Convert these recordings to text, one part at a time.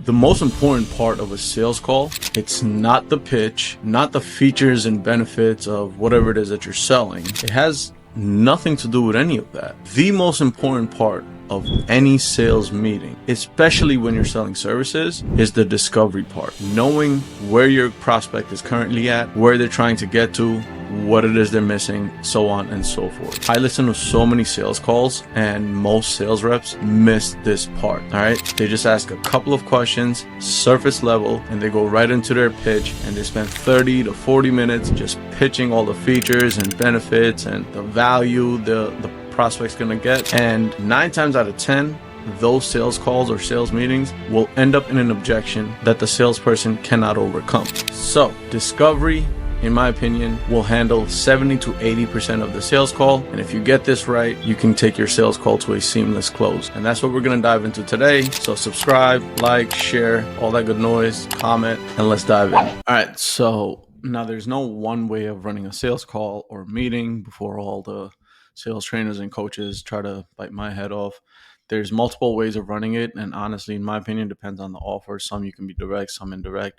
The most important part of a sales call, it's not the pitch, not the features and benefits of whatever it is that you're selling. It has nothing to do with any of that. The most important part of any sales meeting, especially when you're selling services, is the discovery part. Knowing where your prospect is currently at, where they're trying to get to, what it is they're missing, so on and so forth. I listen to so many sales calls and most sales reps miss this part. All right. They just ask a couple of questions, surface level, and they go right into their pitch, and they spend 30 to 40 minutes just pitching all the features and benefits and the value the prospect's gonna get. And 9 times out of 10, those sales calls or sales meetings will end up in an objection that the salesperson cannot overcome. So discovery, in my opinion, will handle 70 to 80% of the sales call. And if you get this right, you can take your sales call to a seamless close. And that's what we're going to dive into today. So subscribe, like, share, all that good noise, comment, and let's dive in. All right. So now there's no one way of running a sales call or meeting before all the sales trainers and coaches try to bite my head off. There's multiple ways of running it. And honestly, in my opinion, depends on the offer. Some you can be direct, some indirect.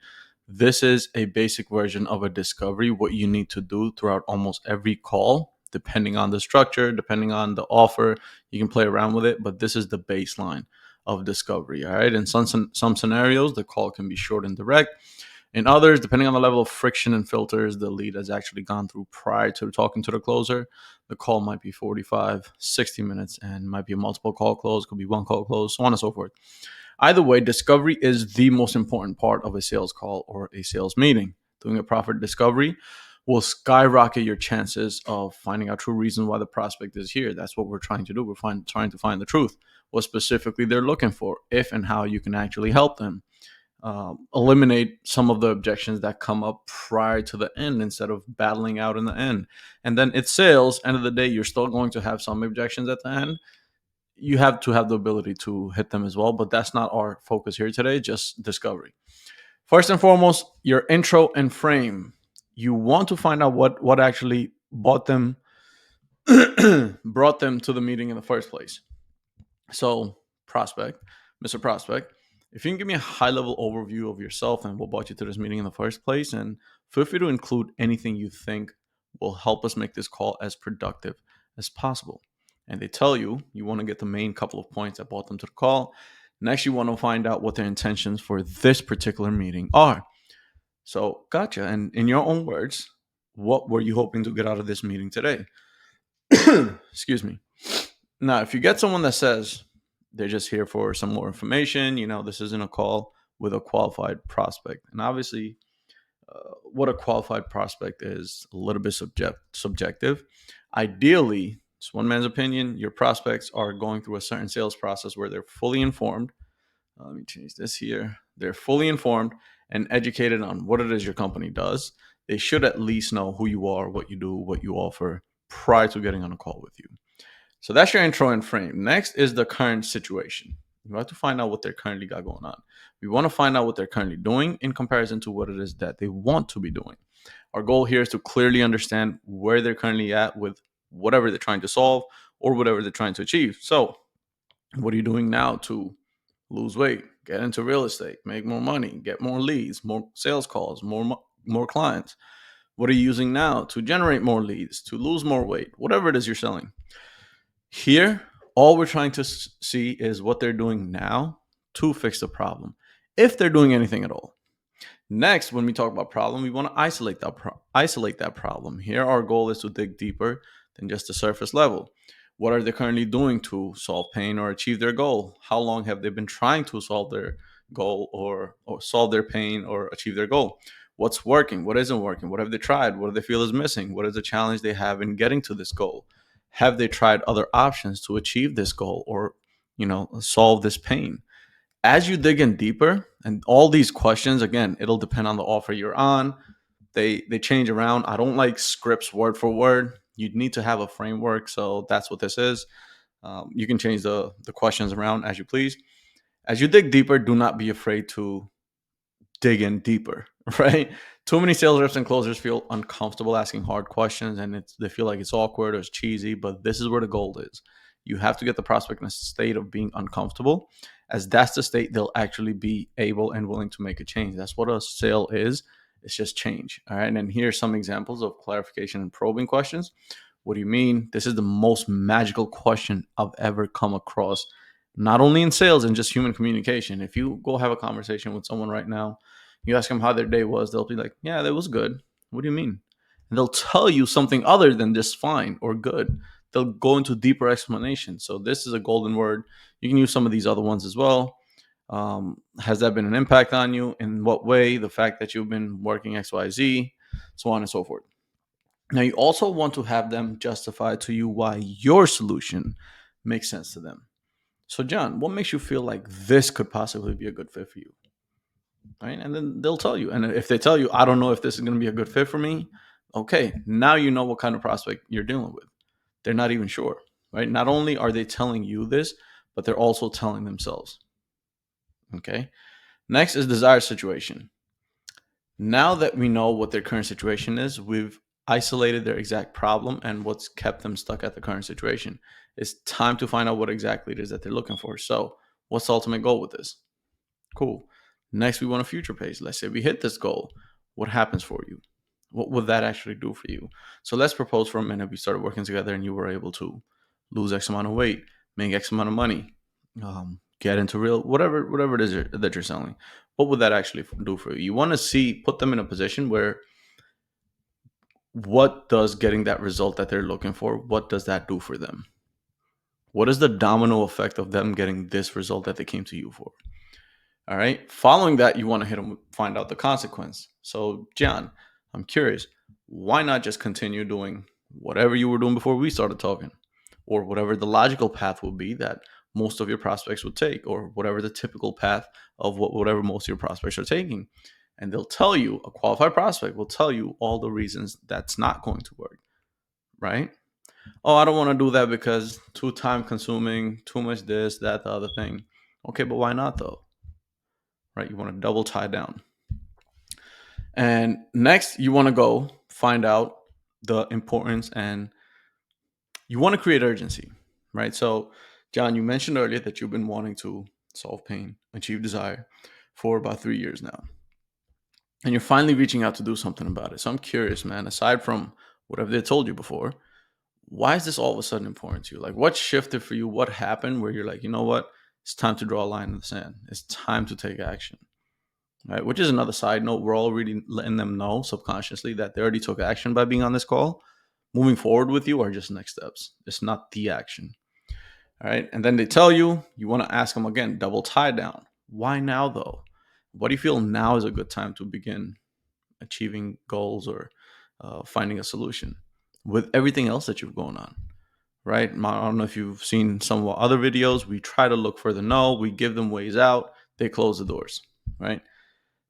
This is a basic version of a discovery, what you need to do throughout almost every call, depending on the structure, depending on the offer. You can play around with it, but this is the baseline of discovery. All right. In some scenarios, the call can be short and direct. In others, depending on the level of friction and filters the lead has actually gone through prior to talking to the closer, the call might be 45, 60 minutes and might be a multiple call close, could be one call close, so on and so forth. Either way, discovery is the most important part of a sales call or a sales meeting. Doing a proper discovery will skyrocket your chances of finding out true reasons why the prospect is here. That's what we're trying to do. We're trying to find the truth, what specifically they're looking for, if and how you can actually help them. Eliminate some of the objections that come up prior to the end instead of battling out in the end. And then it's sales. End of the day, you're still going to have some objections at the end. You have to have the ability to hit them as well, but that's not our focus here today, just discovery. First and foremost, your intro and frame. You want to find out what actually brought them to the meeting in the first place. So, prospect, Mr. Prospect, if you can give me a high-level overview of yourself and what brought you to this meeting in the first place, and feel free to include anything you think will help us make this call as productive as possible. And they tell you want to get the main couple of points that brought them to the call. Next, you want to find out what their intentions for this particular meeting are. So, gotcha. And in your own words, what were you hoping to get out of this meeting today? Excuse me. Now, if you get someone that says they're just here for some more information, this isn't a call with a qualified prospect. And obviously, what a qualified prospect is a little bit subjective. Ideally, it's one man's opinion. Your prospects are going through a certain sales process where they're fully informed. Let me change this here. They're fully informed and educated on what it is your company does. They should at least know who you are, what you do, what you offer prior to getting on a call with you. So that's your intro and frame. Next is the current situation. You have to find out what they're currently got going on. We want to find out what they're currently doing in comparison to what it is that they want to be doing. Our goal here is to clearly understand where they're currently at with whatever they're trying to solve or whatever they're trying to achieve. So what are you doing now to lose weight, get into real estate, make more money, get more leads, more sales calls, more clients? What are you using now to generate more leads, to lose more weight, whatever it is you're selling? Here, all we're trying to see is what they're doing now to fix the problem, if they're doing anything at all. Next, when we talk about problem, we want to isolate that problem. Here, our goal is to dig deeper than just the surface level. What are they currently doing to solve pain or achieve their goal? How long have they been trying to solve their goal or solve their pain or achieve their goal? What's working? What isn't working? What have they tried? What do they feel is missing? What is the challenge they have in getting to this goal? Have they tried other options to achieve this goal or, solve this pain? As you dig in deeper, and all these questions, again, it'll depend on the offer you're on. They change around. I don't like scripts word for word. You need to have a framework. So that's what this is. You can change the questions around as you please. As you dig deeper, do not be afraid to dig in deeper, right? Too many sales reps and closers feel uncomfortable asking hard questions, and they feel like it's awkward or it's cheesy, but this is where the gold is. You have to get the prospect in a state of being uncomfortable as that's the state they'll actually be able and willing to make a change. That's what a sale is. It's just change. All right. And then here's some examples of clarification and probing questions. What do you mean? This is the most magical question I've ever come across, not only in sales and just human communication. If you go have a conversation with someone right now, you ask them how their day was, they'll be like, yeah, that was good. What do you mean? And they'll tell you something other than just fine or good. They'll go into deeper explanation. So this is a golden word. You can use some of these other ones as well. Has that been an impact on you? In what way? The fact that you've been working XYZ, so on and so forth. Now, you also want to have them justify to you why your solution makes sense to them. So, John, what makes you feel like this could possibly be a good fit for you? Right. And then they'll tell you. And if they tell you, I don't know if this is going to be a good fit for me, okay, now you know what kind of prospect you're dealing with. They're not even sure. Right. Not only are they telling you this, but they're also telling themselves. Okay. Next is desired situation. Now that we know what their current situation is, we've isolated their exact problem and what's kept them stuck at the current situation. It's time to find out what exactly it is that they're looking for. So, what's the ultimate goal with this? Cool. Next, we want a future page. Let's say we hit this goal. What happens for you? What would that actually do for you? So, let's propose for a minute. We started working together and you were able to lose X amount of weight, make X amount of money, get into real whatever it is that you're selling. What would that actually do for you? You want to put them in a position where what does getting that result that they're looking for, what does that do for them? What is the domino effect of them getting this result that they came to you for? All right. Following that, you want to hit them, find out the consequence. So, John, I'm curious, why not just continue doing whatever you were doing before we started talking, or whatever the logical path would be that most of your prospects would take, or whatever the typical path of whatever most of your prospects are taking? And they'll tell you, a qualified prospect will tell you all the reasons that's not going to work, right? Oh, I don't want to do that because too time consuming, too much this, that, the other thing. Okay, but why not though? Right? You want to double tie down. And next, you want to go find out the importance and you want to create urgency, right? So, John, you mentioned earlier that you've been wanting to solve pain, achieve desire for about 3 years now. And you're finally reaching out to do something about it. So, I'm curious, man, aside from whatever they told you before, why is this all of a sudden important to you? Like, what shifted for you? What happened where you're like, you know what? It's time to draw a line in the sand. It's time to take action. Right, which is another side note. We're already letting them know subconsciously that they already took action by being on this call. Moving forward with you are just next steps. It's not the action. All right. And then they tell you, you want to ask them again, double tie down. Why now, though? What do you feel now is a good time to begin achieving goals or finding a solution with everything else that you've going on? Right. I don't know if you've seen some of our other videos. We try to look for the no, we give them ways out, they close the doors. Right.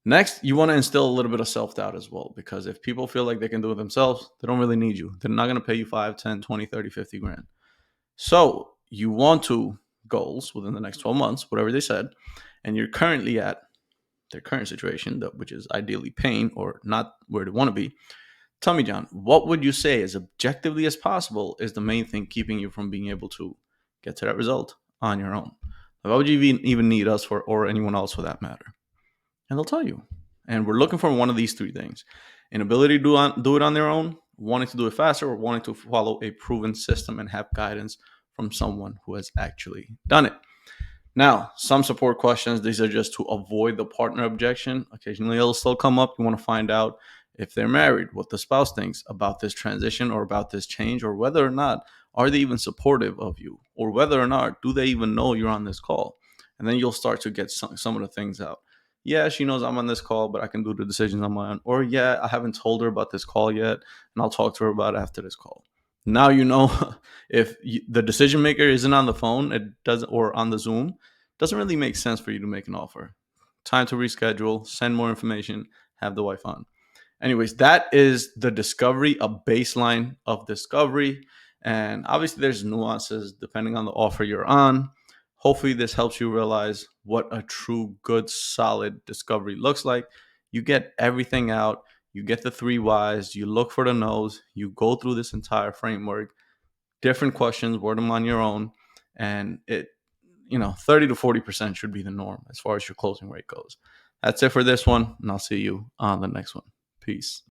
Next, you want to instill a little bit of self-doubt as well, because if people feel like they can do it themselves, they don't really need you. They're not going to pay you 5, 10, 20, 30, 50 grand. So you want to goals within the next 12 months, whatever they said, and you're currently at their current situation, which is ideally pain or not where they want to be. Tell me, John, what would you say as objectively as possible is the main thing keeping you from being able to get to that result on your own? Why would you even need us for, or anyone else for that matter? And they'll tell you. And we're looking for one of these three things: an ability to do it on their own, wanting to do it faster, or wanting to follow a proven system and have guidance from someone who has actually done it. Now, some support questions, these are just to avoid the partner objection. Occasionally it'll still come up. You want to find out if they're married, what the spouse thinks about this transition or about this change, or whether or not are they even supportive of you, or whether or not do they even know you're on this call. And then you'll start to get some of the things out. Yeah, she knows I'm on this call, but I can do the decisions on my own. Or yeah, I haven't told her about this call yet, and I'll talk to her about it after this call. Now you know if the decision maker isn't on the phone, it doesn't, or on the Zoom, doesn't really make sense for you to make an offer. Time to reschedule, send more information, have the wife on. Anyways, that is the discovery, a baseline of discovery. And obviously there's nuances depending on the offer you're on. Hopefully this helps you realize what a true, good, solid discovery looks like. You get everything out. You get the 3 whys. You look for the no's. You go through this entire framework, different questions, word them on your own. And 30 to 40% should be the norm as far as your closing rate goes. That's it for this one, and I'll see you on the next one. Peace.